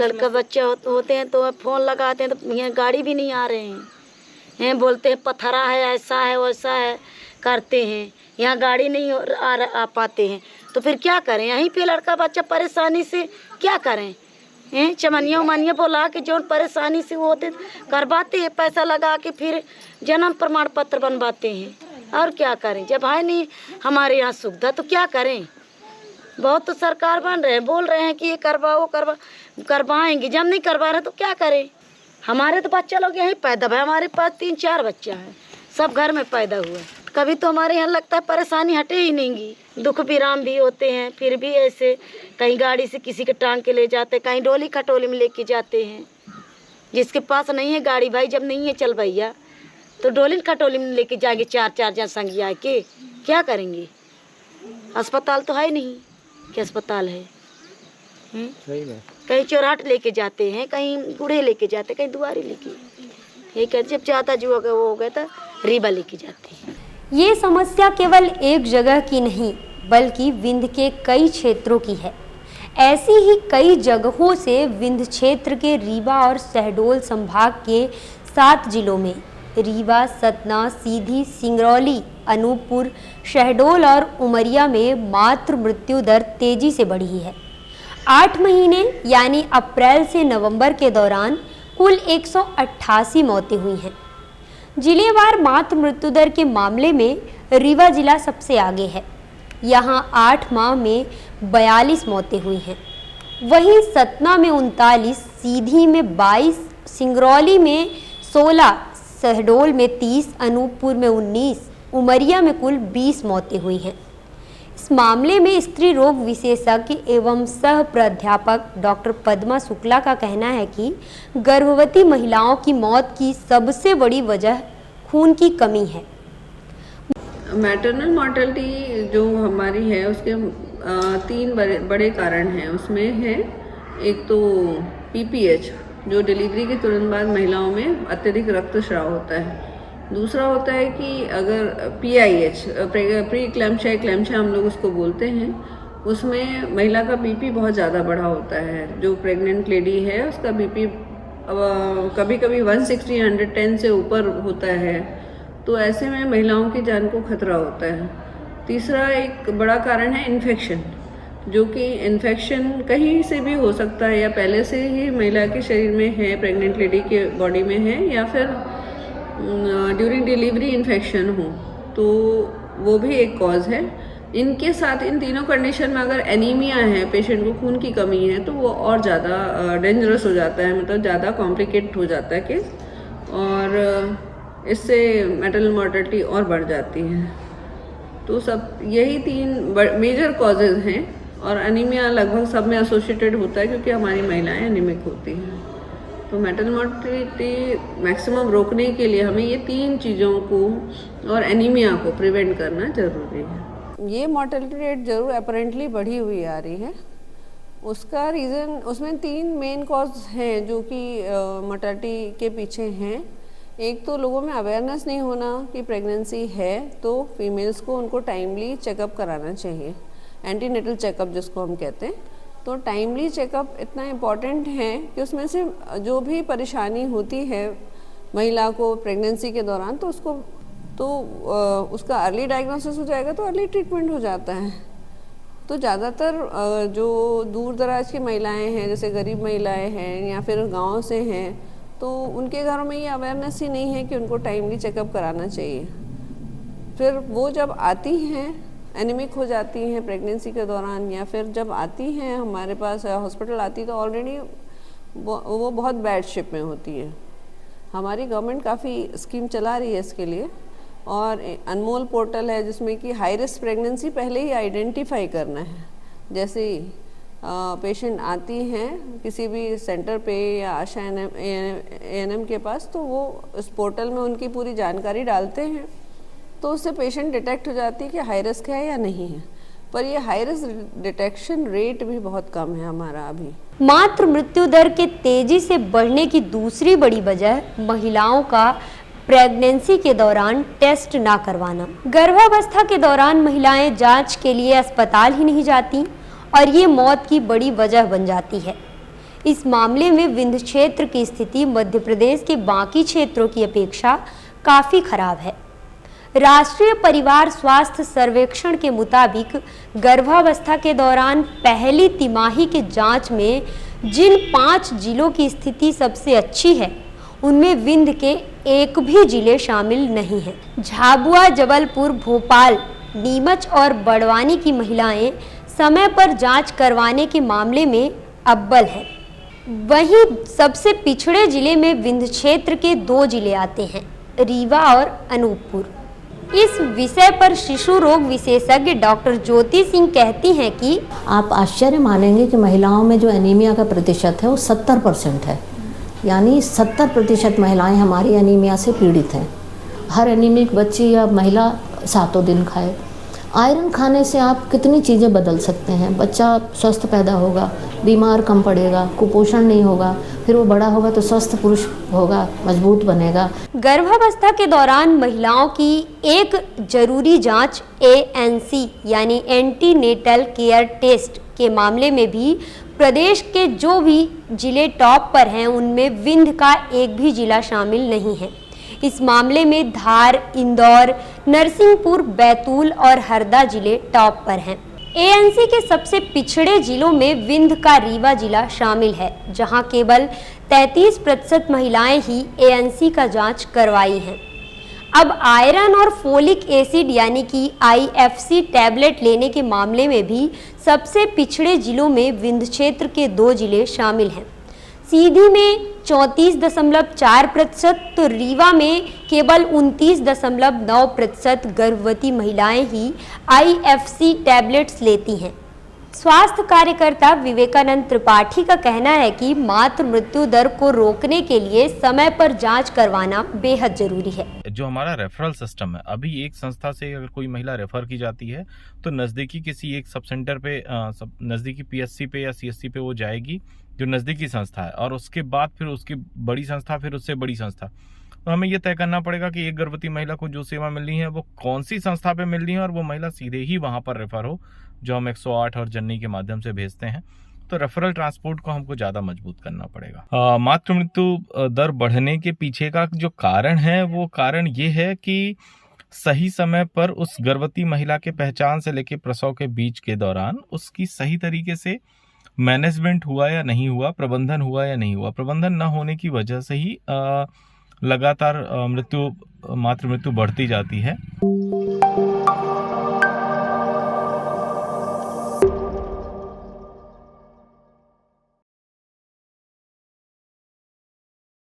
लड़का बच्चा होते हैं तो फ़ोन लगाते हैं तो यहाँ गाड़ी भी नहीं आ रहे हैं बोलते हैं पथरा है, ऐसा है, वैसा है, करते हैं। यहाँ गाड़ी नहीं आ पाते हैं तो फिर क्या करें? यहीं पे लड़का बच्चा परेशानी से क्या करें? चमनिया उमनिया बोला के जो परेशानी से वो होते करवाते हैं, पैसा लगा के फिर जन्म प्रमाण पत्र बनवाते हैं। और क्या करें? जब है नहीं हमारे यहाँ सुविधा तो क्या करें? बहुत तो सरकार बन रहे हैं, बोल रहे हैं कि ये करवाओ वो करवाएंगे, जब नहीं करवा रहे तो क्या करें? हमारे तो बच्चा लोग यहीं पैदा है, हमारे पास 3-4 बच्चा है, सब घर में पैदा हुआ। कभी तो हमारे यहाँ लगता है परेशानी हटे ही नहीं, दुख विराम भी होते हैं, फिर भी ऐसे कहीं गाड़ी से किसी के टांग के ले जाते, कहीं डोली खटोली में लेके जाते हैं। जिसके पास नहीं है गाड़ी, भाई जब नहीं है चल भैया तो डोली खटोली में लेके जाएंगे, 4-4 जन संगी आके क्या करेंगे? अस्पताल तो है नहीं कि अस्पताल है। कहीं चौराट लेके जाते हैं, कहीं बूढ़े लेके जाते, कहीं दुआरी लेके, ये कहते जब चाहता जो वो हो गया था रीबा लेके जाते हैं। ये समस्या केवल एक जगह की नहीं बल्कि विंध्य के कई क्षेत्रों की है। ऐसी ही कई जगहों से विंध्य क्षेत्र के रीवा और शहडोल संभाग के 7 जिलों में रीवा, सतना, सीधी, सिंगरौली, अनूपपुर, शहडोल और उमरिया में मातृ मृत्यु दर तेजी से बढ़ी है। 8 महीने यानी अप्रैल से नवंबर के दौरान कुल 188 मौतें हुई हैं। जिलेवार मातृ मृत्यु दर के मामले में रीवा जिला सबसे आगे है। यहाँ 8 माह में 42 मौतें हुई हैं। वहीं सतना में 39, सीधी में 22, सिंगरौली में 16, शहडोल में 30, अनूपपुर में 19, उमरिया में कुल 20 मौतें हुई हैं। इस मामले में स्त्री रोग विशेषज्ञ एवं सह प्राध्यापक डॉक्टर पद्मा शुक्ला का कहना है कि गर्भवती महिलाओं की मौत की सबसे बड़ी वजह खून की कमी है। मैटरनल मॉर्टेलिटी जो हमारी है उसके 3 बड़े कारण हैं। उसमें है एक तो पीपीएच जो डिलीवरी के तुरंत बाद महिलाओं में अत्यधिक रक्तस्राव होता है। दूसरा होता है कि अगर PIH प्री क्लैम्पशिया हम लोग उसको बोलते हैं, उसमें महिला का बीपी बहुत ज़्यादा बढ़ा होता है। जो प्रेग्नेंट लेडी है उसका बीपी कभी कभी 160-110 से ऊपर होता है, तो ऐसे में महिलाओं की जान को खतरा होता है। तीसरा एक बड़ा कारण है इन्फेक्शन, जो कि इन्फेक्शन कहीं से भी हो सकता है, या पहले से ही महिला के शरीर में है, प्रेग्नेंट लेडी के बॉडी में है, या फिर ड्यूरिंग डिलीवरी इन्फेक्शन हो, तो वो भी एक कॉज है। इनके साथ इन तीनों कंडीशन में अगर एनीमिया है, पेशेंट को खून की कमी है, तो वो और ज़्यादा डेंजरस हो जाता है, मतलब ज़्यादा कॉम्प्लिकेट हो जाता है केस, और इससे मैटरनल मॉर्टेलिटी और बढ़ जाती है। तो सब यही 3 मेजर कॉजेज़ हैं, और एनीमिया लगभग सब में एसोसिएटेड होता है क्योंकि हमारी महिलाएं एनीमिक होती हैं। तो मैटरनल मॉर्टेलिटी मैक्सिमम रोकने के लिए हमें ये 3 चीज़ों को और एनीमिया को प्रिवेंट करना ज़रूरी है। ये मॉर्टेलिटी रेट ज़रूर अपेरेंटली बढ़ी हुई आ रही है। उसका रीज़न, उसमें 3 मेन कॉज हैं जो कि मॉर्टेलिटी के पीछे हैं। एक तो लोगों में अवेयरनेस नहीं होना कि प्रेगनेंसी है, तो फीमेल्स को उनको टाइमली चेकअप कराना चाहिए, एंटीनेटल चेकअप जिसको हम कहते हैं। तो टाइमली चेकअप इतना इम्पॉर्टेंट है कि उसमें से जो भी परेशानी होती है महिला को प्रेगनेंसी के दौरान, तो उसका अर्ली डायग्नोसिस हो जाएगा तो अर्ली ट्रीटमेंट हो जाता है। तो ज़्यादातर जो दूर दराज की महिलाएं हैं, जैसे गरीब महिलाएं हैं या फिर गांव से हैं, तो उनके घरों में ये अवेयरनेस ही नहीं है कि उनको टाइमली चेकअप कराना चाहिए। फिर वो जब आती हैं, एनीमिक हो जाती हैं प्रेगनेंसी के दौरान, या फिर जब आती हैं हमारे पास हॉस्पिटल आती, तो ऑलरेडी वो बहुत बैड शेप में होती है। हमारी गवर्नमेंट काफ़ी स्कीम चला रही है इसके लिए, और अनमोल पोर्टल है जिसमें कि हाई रिस्क प्रेगनेंसी पहले ही आइडेंटिफाई करना है। जैसे पेशेंट आती हैं किसी भी सेंटर पे या आशा ANM के पास, तो वो इस पोर्टल में उनकी पूरी जानकारी डालते हैं, तो उससे पेशेंट डिटेक्ट हो जाती है कि हाई रिस्क है या नहीं है। पर ये हाई रिस्क डिटेक्शन रेट भी बहुत कम है हमारा अभी। मातृ मृत्यु दर के तेजी से बढ़ने की दूसरी बड़ी वजह महिलाओं का प्रेगनेंसी के दौरान टेस्ट ना करवाना। गर्भावस्था के दौरान महिलाएं जांच के लिए अस्पताल ही नहीं जाती और ये मौत की बड़ी वजह बन जाती है। इस मामले में विंध्य क्षेत्र की स्थिति मध्य प्रदेश के बाकी क्षेत्रों की अपेक्षा काफ़ी खराब है। राष्ट्रीय परिवार स्वास्थ्य सर्वेक्षण के मुताबिक गर्भावस्था के दौरान पहली तिमाही के जांच में जिन 5 जिलों की स्थिति सबसे अच्छी है उनमें विंध्य के एक भी जिले शामिल नहीं हैं। झाबुआ, जबलपुर, भोपाल, नीमच और बड़वानी की महिलाएं समय पर जांच करवाने के मामले में अव्वल है। वहीं सबसे पिछड़े जिले में विंध्य क्षेत्र के 2 जिले आते हैं, रीवा और अनूपपुर। इस विषय पर शिशु रोग विशेषज्ञ डॉक्टर ज्योति सिंह कहती हैं कि आप आश्चर्य मानेंगे कि महिलाओं में जो एनीमिया का प्रतिशत है वो 70% है, यानी 70% महिलाएं हमारी एनीमिया से पीड़ित हैं। हर एनीमिक बच्ची या महिला 7 दिन खाए। आयरन खाने से आप कितनी चीज़ें बदल सकते हैं। बच्चा स्वस्थ पैदा होगा, बीमार कम पड़ेगा, कुपोषण नहीं होगा, फिर वो बड़ा होगा तो स्वस्थ पुरुष होगा, मजबूत बनेगा। गर्भावस्था के दौरान महिलाओं की एक जरूरी जांच ANC यानी एंटीनेटल केयर टेस्ट के मामले में भी प्रदेश के जो भी जिले टॉप पर हैं उनमें विंध्य का एक भी जिला शामिल नहीं है। इस मामले में धार, इंदौर, नरसिंहपुर, बैतूल और हरदा जिले टॉप पर हैं। ANC के सबसे पिछड़े जिलों में विंध्य का रीवा जिला शामिल है, जहां केवल 33% महिलाएं ही ANC का जांच करवाई हैं। अब आयरन और फोलिक एसिड यानी कि IFC टैबलेट लेने के मामले में भी सबसे पिछड़े जिलों में विंध्य क्षेत्र के 2 जिले शामिल हैं। सीधी में 34.4%, तो रीवा में केवल 29.9% गर्भवती महिलाएं ही IFC टैबलेट्स लेती हैं। स्वास्थ्य कार्यकर्ता विवेकानंद त्रिपाठी का कहना है कि मातृ मृत्यु दर को रोकने के लिए समय पर जांच करवाना बेहद जरूरी है। जो हमारा रेफरल सिस्टम है, अभी एक संस्था से अगर कोई महिला रेफर की जाती है तो नज़दीकी किसी एक सब सेंटर पे, नज़दीकी PSC पे या CSC पे वो जाएगी जो नज़दीकी संस्था है, और उसके बाद फिर उसकी बड़ी संस्था, फिर उससे बड़ी संस्था। तो हमें ये तय करना पड़ेगा कि एक गर्भवती महिला को जो सेवा मिल रही है वो कौन सी संस्था पे मिल रही है, और वो महिला सीधे ही वहाँ पर रेफर हो, जो हम 108 और जननी के माध्यम से भेजते हैं। तो रेफरल ट्रांसपोर्ट को हमको ज़्यादा मजबूत करना पड़ेगा। मातृ मृत्यु दर बढ़ने के पीछे का जो कारण है, वो कारण ये है कि सही समय पर उस गर्भवती महिला के पहचान से लेकर प्रसव के बीच के दौरान उसकी सही तरीके से मैनेजमेंट हुआ या नहीं हुआ, प्रबंधन हुआ या नहीं हुआ। प्रबंधन न होने की वजह से ही लगातार मातृ मृत्यु बढ़ती जाती है।